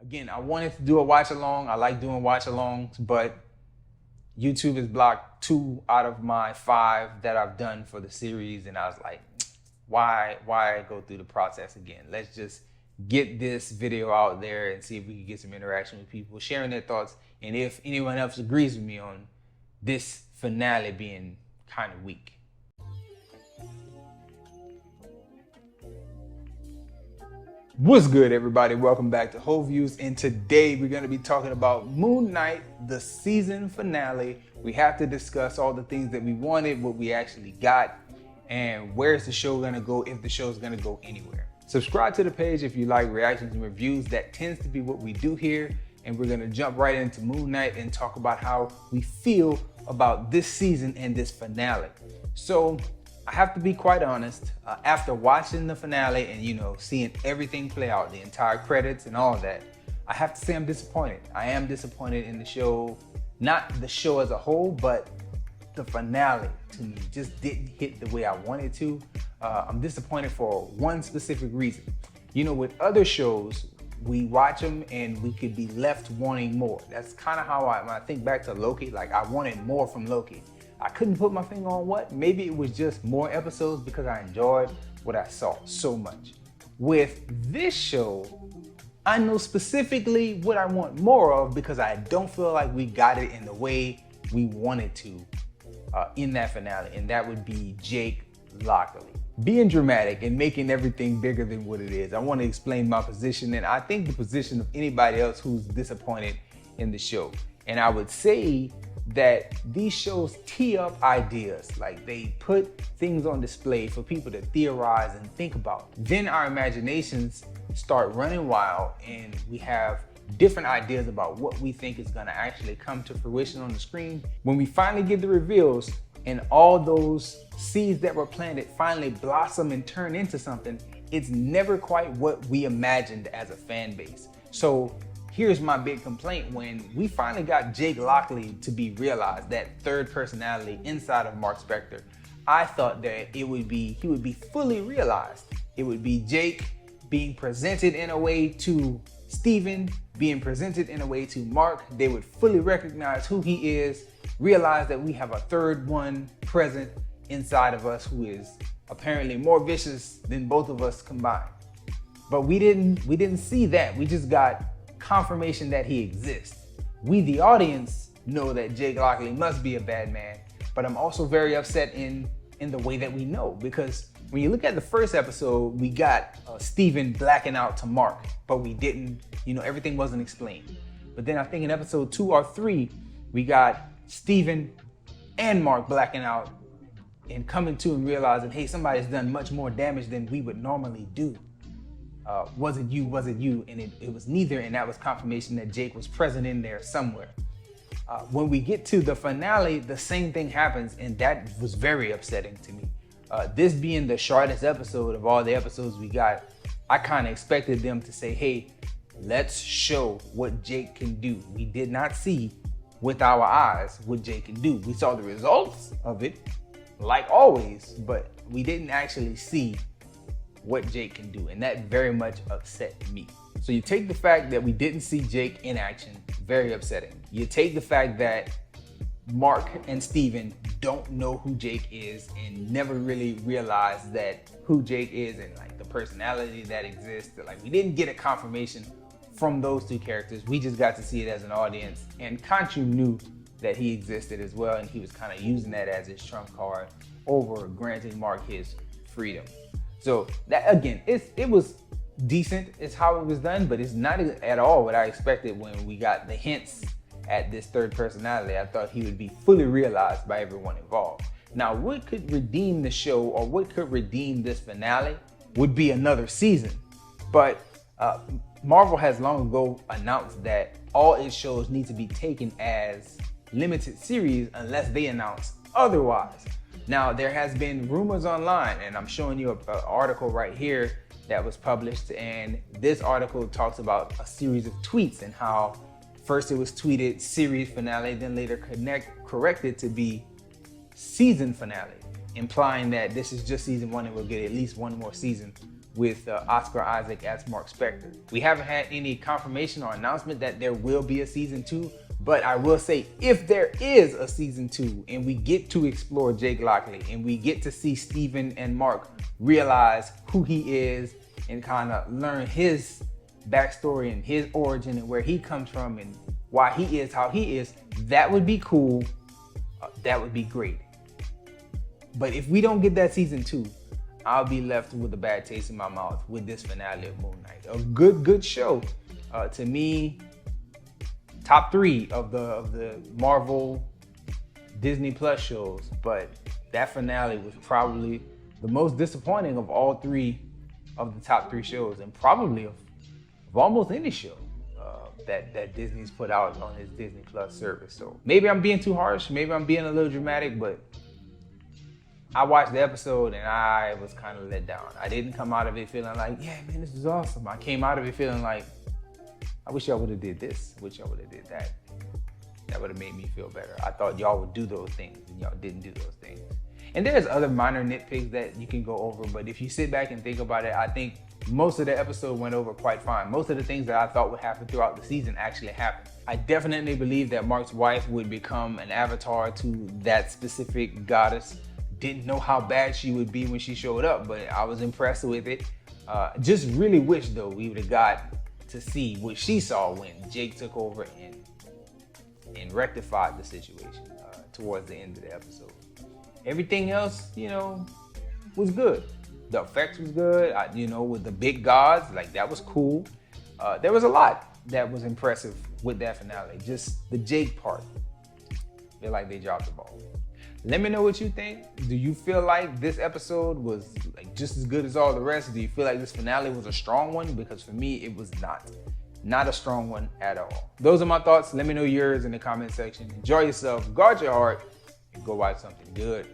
Again, I wanted to do a watch along. I like doing watch alongs, but YouTube has blocked 2 out of my 5 that I've done for the series. And I was like, why go through the process again? Let's just get this video out there and see if we can get some interaction with people, sharing their thoughts. And if anyone else agrees with me on this finale being kind of weak. What's good, everybody? Welcome back to Whole Views, and today we're going to be talking about Moon Knight, the season finale. We have to discuss all the things that we wanted, what we actually got, and where's the show going to go, if the show is going to go anywhere. Subscribe to the page if you like reactions and reviews. That tends to be what we do here, and we're going to jump right into Moon Knight and talk about how we feel about this season and this finale. So I have to be quite honest, after watching the finale and seeing everything play out, the entire credits and all that, I have to say I'm disappointed. I am disappointed in the show, not the show as a whole, but the finale to me just didn't hit the way I wanted to. I'm disappointed for one specific reason. With other shows, we watch them and we could be left wanting more. That's kind of how when I think back to Loki, like I wanted more from Loki. I couldn't put my finger on what. Maybe it was just more episodes because I enjoyed what I saw so much. With this show, I know specifically what I want more of because I don't feel like we got it in the way we wanted to in that finale, and that would be Jake Lockley. Being dramatic and making everything bigger than what it is. I want to explain my position, and I think the position of anybody else who's disappointed in the show. And I would say that these shows tee up ideas, like they put things on display for people to theorize and think about. Then our imaginations start running wild and we have different ideas about what we think is gonna actually come to fruition on the screen. When we finally get the reveals and all those seeds that were planted finally blossom and turn into something, it's never quite what we imagined as a fan base. So here's my big complaint. When we finally got Jake Lockley to be realized, that third personality inside of Mark Spector, I thought that he would be fully realized. It would be Jake being presented in a way to Steven, being presented in a way to Mark. They would fully recognize who he is, realize that we have a third one present inside of us who is apparently more vicious than both of us combined. But we didn't see that. We just got confirmation that he exists. We, the audience, know that Jake Lockley must be a bad man, but I'm also very upset in the way that we know, because when you look at the first episode, we got Steven blacking out to Mark, but we didn't, everything wasn't explained. But then I think in episode 2 or 3, we got Steven and Mark blacking out and coming to and realizing, hey, somebody's done much more damage than we would normally do. Was it you? And it was neither, and that was confirmation that Jake was present in there somewhere. When we get to the finale, the same thing happens, and that was very upsetting to me. This being the shortest episode of all the episodes we got, I kind of expected them to say, hey, let's show what Jake can do. We did not see with our eyes what Jake can do. We saw the results of it, like always, but we didn't actually see what Jake can do, and that very much upset me. So you take the fact that we didn't see Jake in action, very upsetting. You take the fact that Mark and Steven don't know who Jake is and never really realized that who Jake is and like the personality that exists. Like, we didn't get a confirmation from those two characters. We just got to see it as an audience, and Khonshu knew that he existed as well, and he was kind of using that as his trump card over granting Mark his freedom. So that, again, it was decent. It's how it was done, but it's not at all what I expected when we got the hints at this third personality. I thought he would be fully realized by everyone involved. Now, what could redeem the show, or what could redeem this finale, would be another season. But Marvel has long ago announced that all its shows need to be taken as limited series unless they announce otherwise. Now, there has been rumors online, and I'm showing you an article right here that was published, and this article talks about a series of tweets and how first it was tweeted series finale, then later corrected to be season finale, implying that this is just season 1 and we'll get at least one more season with Oscar Isaac as Mark Spector. We haven't had any confirmation or announcement that there will be a season 2, but I will say if there is a season 2 and we get to explore Jake Lockley and we get to see Steven and Mark realize who he is and kind of learn his backstory and his origin and where he comes from and why he is how he is, that would be cool. That would be great. But if we don't get that season 2, I'll be left with a bad taste in my mouth with this finale of Moon Knight. A good show. To me, top 3 of the Marvel Disney Plus shows, but that finale was probably the most disappointing of all 3 of the top 3 shows, and probably of almost any show that Disney's put out on his Disney Plus service. So maybe I'm being too harsh, maybe I'm being a little dramatic, but I watched the episode and I was kind of let down. I didn't come out of it feeling like, yeah, man, this is awesome. I came out of it feeling like, I wish y'all would have did this. I wish y'all would have did that. That would have made me feel better. I thought y'all would do those things and y'all didn't do those things. And there's other minor nitpicks that you can go over, but if you sit back and think about it, I think most of the episode went over quite fine. Most of the things that I thought would happen throughout the season actually happened. I definitely believe that Mark's wife would become an avatar to that specific goddess. Didn't know how bad she would be when she showed up, but I was impressed with it. Just really wish though we would have got to see what she saw when Jake took over and rectified the situation towards the end of the episode. Everything else, was good. The effects was good. With the big gods, like that was cool. There was a lot that was impressive with that finale. Just the Jake part, I feel like they dropped the ball. Let me know what you think. Do you feel like this episode was just as good as all the rest? Do you feel like this finale was a strong one? Because for me, it was not a strong one at all. Those are my thoughts. Let me know yours in the comment section. Enjoy yourself, guard your heart, and go watch something good.